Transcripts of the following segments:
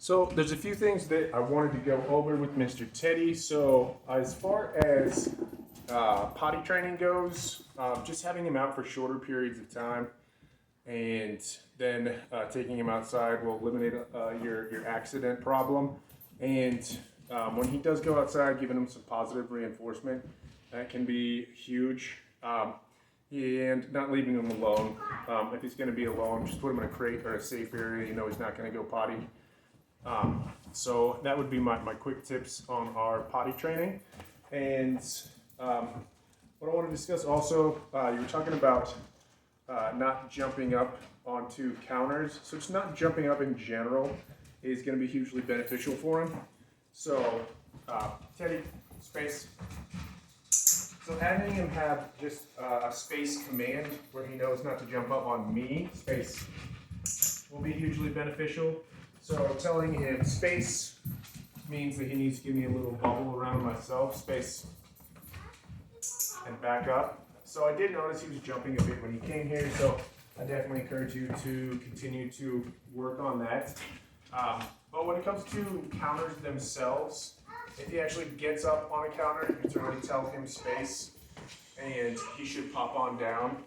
So there's a few things that I wanted to go over with Mr. Teddy. So as far as potty training goes, just having him out for shorter periods of time, and then taking him outside will eliminate your accident problem. And when he does go outside, giving him some positive reinforcement, that can be huge. And not leaving him alone. If he's going to be alone, just put him in a crate or a safe area. You know he's not going to go potty. So that would be my quick tips on our potty training. And what I want to discuss also, you were talking about not jumping up onto counters. So just not jumping up in general is going to be hugely beneficial for him. So Teddy, space. So having him have just a space command where he knows not to jump up on me, space, will be hugely beneficial. So telling him space means that he needs to give me a little bubble around myself, space, and back up. So I did notice he was jumping a bit when he came here, so I definitely encourage you to continue to work on that. But when it comes to counters themselves, if he actually gets up on a counter, you can certainly tell him space, and he should pop on down.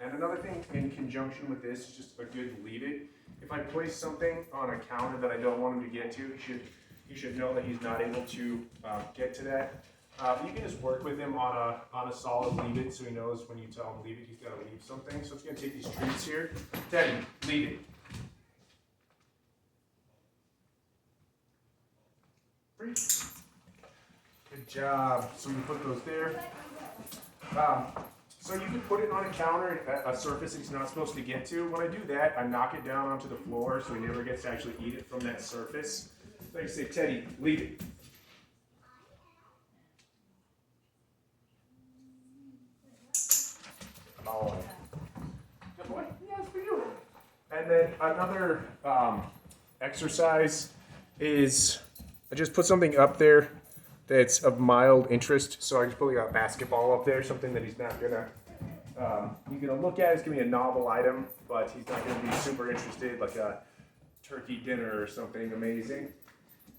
And another thing in conjunction with this is just a good lead it. If I place something on a counter that I don't want him to get to, he should know that he's not able to get to that. You can just work with him on a solid leave it, so he knows when you tell him leave it, he's got to leave something. So it's going to take these treats here. Teddy, leave it. Good job. So you put those there. So you can put it on a counter, a surface he's not supposed to get to. When I do that, I knock it down onto the floor so he never gets to actually eat it from that surface. So you say, Teddy, leave it. Oh, good boy. Yes, we do. And then another exercise is I just put something up there that's of mild interest. So I just put like a basketball up there, something that he's not gonna look at. It's gonna be a novel item, but he's not gonna be super interested, like a turkey dinner or something amazing.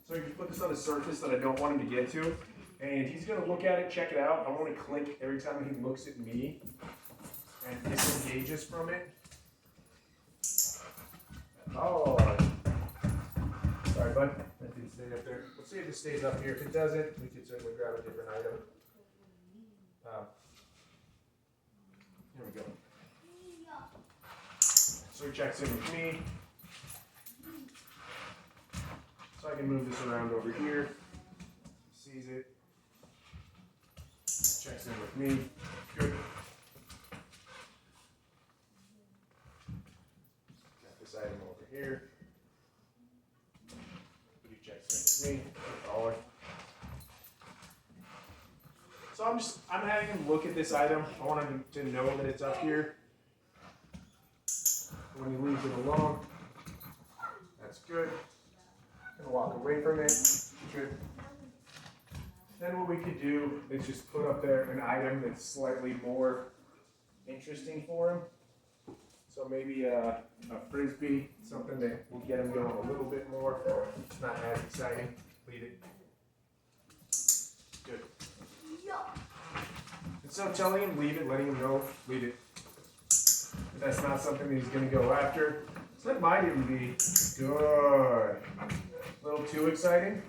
So you just put this on a surface that I don't want him to get to, and he's gonna look at it, check it out. I want to click every time he looks at me and disengages from it. Oh, sorry, bud. That didn't stay up there. Let's see if it stays up here. If it doesn't, we can certainly grab a different item. Here we go. So he checks in with me. So I can move this around over here. Sees it. Checks in with me. Good. Got this item over here. He checks in with me. Dollar. So I'm having him look at this item. I want him to know that it's up here. When he leaves it alone, that's good. Gonna walk away from it. Good. Then what we could do is just put up there an item that's slightly more interesting for him. So maybe a frisbee, something that will get him going a little bit more. It's not as exciting. Leave it. Good. And so telling him leave it, letting him know, leave it. If that's not something that he's going to go after. So that might even be good. A little too exciting.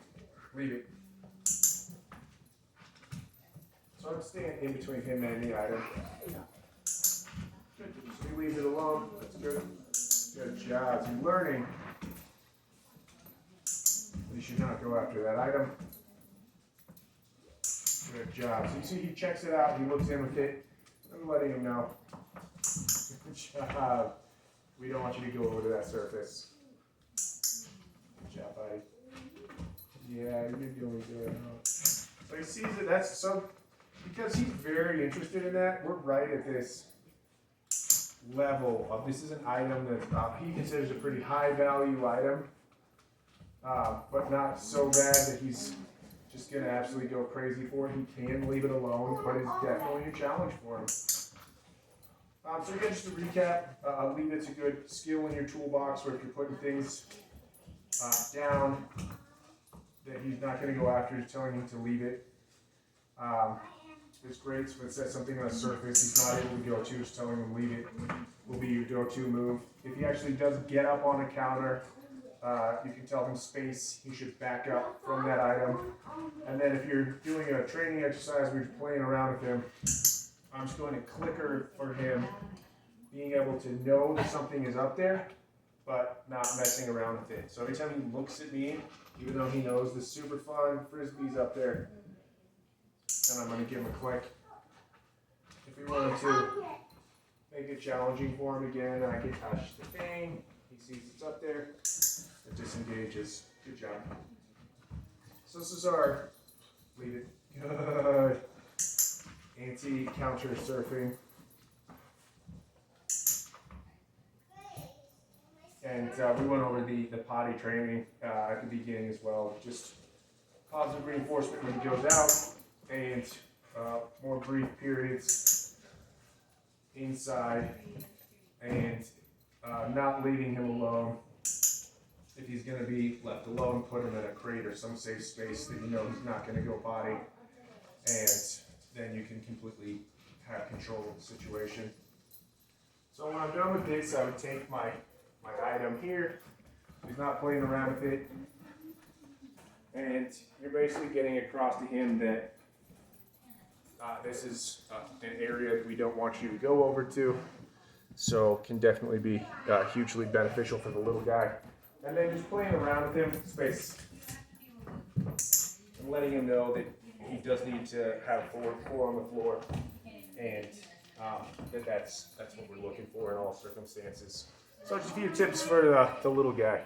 Leave it. So I'm staying in between him and the item. Good. So he leaves it alone. That's good. Good job. You're learning. You should not go after that item. Good job. So you see he checks it out. He looks in with it. I'm letting him know. Good job. We don't want you to go over to that surface. Good job, buddy. Yeah, you're doing good. So he sees it. That's so because he's very interested in that. We're right at this level of this is an item that he considers a pretty high value item, but not so bad that he's just gonna absolutely go crazy for it. He can leave it alone, but it's definitely a challenge for him. So again, just to recap, leave it's a good skill in your toolbox where if you're putting things down that he's not going to go after, just telling him to leave it. It's great, so if it says something on the surface he's not able to go to, just telling him leave it will be your go-to move. If he actually does get up on a counter, you can tell him space, he should back up from that item. And then if you're doing a training exercise where you're playing around with him, I'm just going to clicker for him, being able to know that something is up there, but not messing around with it. So every time he looks at me, even though he knows this super fun frisbee's up there, then I'm going to give him a click. If we wanted to make it challenging for him again, I can touch the thing. He sees it's up there. It disengages. Good job. So this is our leave it. Good. Anti-counter surfing. And we went over the potty training at the beginning as well. Just positive reinforcement when he goes out, and more brief periods inside, and not leaving him alone. If he's going to be left alone, put him in a crate or some safe space that you know he's not going to go potty, and then you can completely have control of the situation. So when I'm done with this, I would take my item here. He's not playing around with it, and you're basically getting across to him that this is an area that we don't want you to go over to, so can definitely be hugely beneficial for the little guy. And then just playing around with him, space, and letting him know that he does need to have four on the floor, and that's what we're looking for in all circumstances. So just a few tips for the little guy.